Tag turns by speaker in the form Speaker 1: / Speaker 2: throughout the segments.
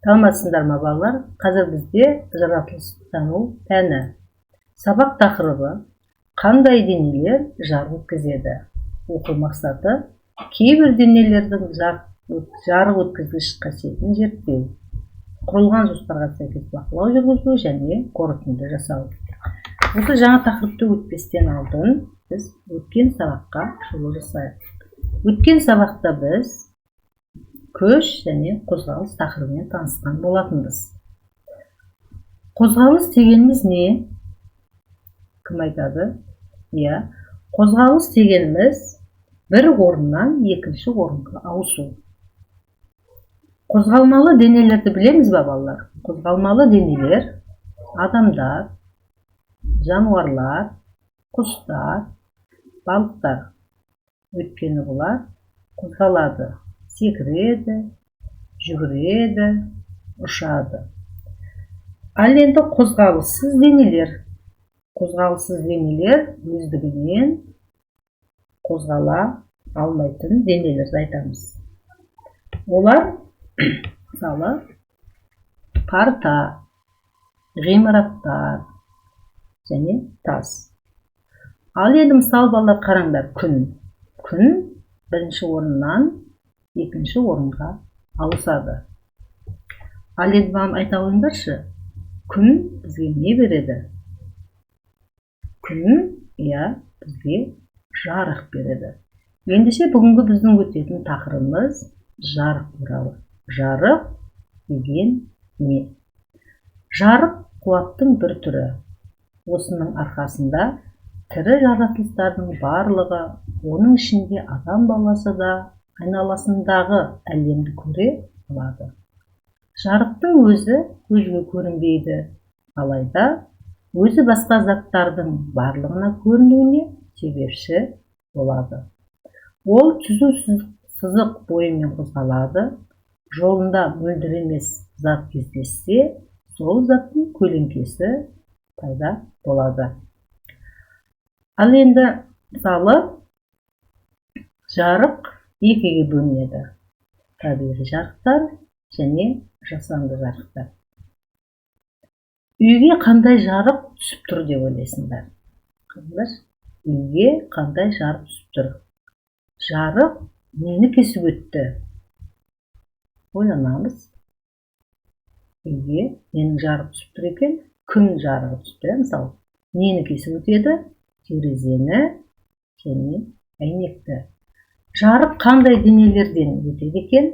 Speaker 1: Саламатсыздар ма балалар? Қазір бізде жаратылыстану пәні. Сабақ тақырыбы қандай денелер жарық өткізеді? Оқу мақсаты кейбір денелердің жарық өткізгіш қасиетін зерттеу. Құрылған жоспарға сәйкес бақылау жүргізу және қорытынды жасау. Осы жаңа тақырыпты өтпестен алдын біз өткен сабаққа шолу жасайық. Өткен сабақта біз көш және қозғалыс тақырыбымен танысқан болатынбыз. Қозғалыс дегеніміз не? Кім айтады? Қозғалыс дегеніміз бір орыннан екінші орынға ауысу. Қозғалмалы денелерді білеміз ба балалар? Қозғалмалы денелер адамдар, жануарлар, құстар, балықтар. Өйткені бұлар қозғалады. Секіреді, жүгіреді, ұшады. Ал енді қозғалыссыз денелер. Қозғалыссыз денелер өздігінен қозғала алмайтын денелерді айтамыз. Олар мысалы карта, ғимараттар және тас. Ал енді мысалы балалар қараңдар, күн. Күн бірінші орыннан екінші орынға ауысады. Ал енді маған айта қойыңдаршы, күн бізге не береді? Күн, бізге жарық береді. Ендеше бүгінгі біздің өтетін тақырыбымыз жарық туралы. Жарық деген не? Жарық қуаттың бір түрі. Осының арқасында тірі жаратылыстардың барлығы, оның ішінде адам баласы да айналасындағы әлемді көре алады. Жарықтың өзі көзге көрінбейді, алайда өзі басқа заттардың барлығына көрінуіне себепші болады. Ол түзу сызық бойымен қозғалады. Жолында мөлдір емес зат кездессе, сол заттың көлеңкесі пайда болады. Ал енді мысалы жарық екіге бөлінеді. Табиғи жарықтар және жасанды жарықтар. Үйге қандай жарық түсіп тұр деп ойлайсыңдар? Үйге қандай жарық түсіп тұр? Жарық нені кесіп өтті? Ойланамыз. Үйге ненің жарық түсіп тұр екен? Күн жарығы түсті, мысалы. Нені кесіп өтеді? Терезені және әйнекті. Жарық қандай денелерден өтеді екен?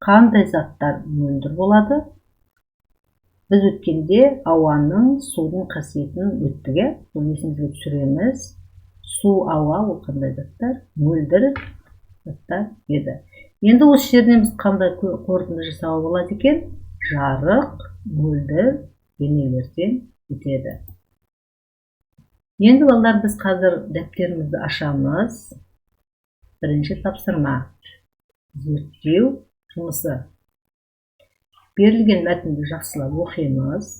Speaker 1: Қандай заттар мөлдір болады? Біз өткенде ауаның, судың қасиетін өттік, бұл есімізге түсіреміз. Су, ауа, ол қандай заттар? Мөлдір заттар еді. Енді осы жерден біз қандай қорытынды жасауға болады екен? Жарық мөлдір денелерден өтеді. Енді балалар, біз қазір дәптерімізді ашамыз. Бірінші тапсырма. Зерттеу жұмысы. Берілген мәтінді жақсылап оқимыз.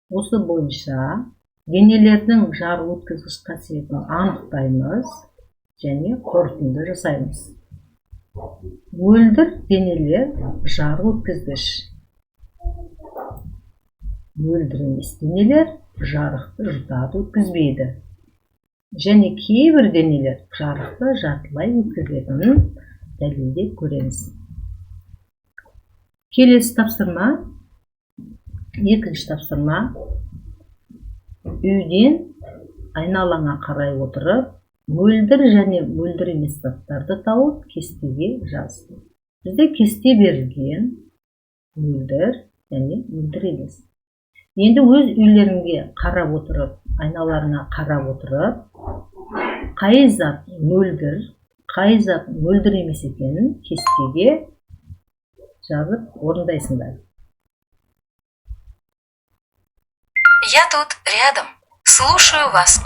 Speaker 1: Осы бойынша денелердің жарық өткізгіш қасиетін анықтаймыз және қорытынды жасаймыз. Мөлдір денелер жарық өткізгіш. Мөлдір емес денелер жарықты жұтады, өткізбейді. Және кейбір денелер жарықты жартылай өткізетінін дәлелдеп көреміз. Келесі тапсырма, екінші тапсырма. Үйден айналаңа қарай отырып, мөлдір және мөлдір емес заттарды тауып, кестеге жаз. Бізде кесте берілген мөлдір және мөлдір емес. Енді өз үйлеріңге қарап отырып, айналарына қарап отырып, қай зат мөлдір, қай зат мөлдір емес екенін кестеге жазып орындайсыңдар.
Speaker 2: Я тут, рядом. Слушаю вас.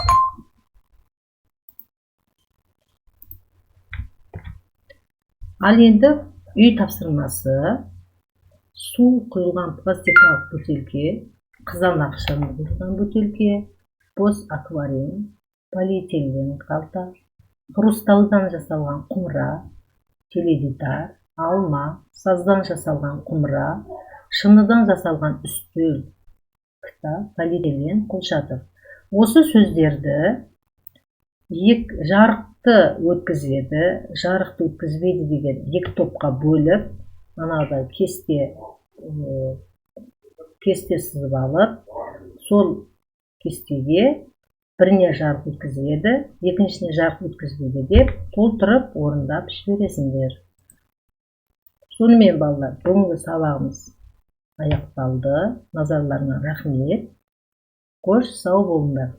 Speaker 1: Ал енді үй тапсырмасы. Су құйылған пластикалық бөтелке, қызанақ шырыны құйылған бөтелке, бос аквариум, полиэтилен қалта, хрусталдан жасалған құмыра, теледидар, алма, саздан жасалған құмыра, шыныдан жасалған үстел, кітап, полиэтилен, қолшатыр. Осы сөздерді жарықты өткізеді, жарықты өткізбейді деген екі топқа бөліп, анағыдай кесте сызып алып, сол кестеге біріне жарық өткізеді, екіншісіне жарық өткізбейді деп толтырып орындап жібересіңдер. Сонымен балалар, бүгінгі сабағымыз аяқталды. Назарларыңа рахмет. Қош сау болыңдар.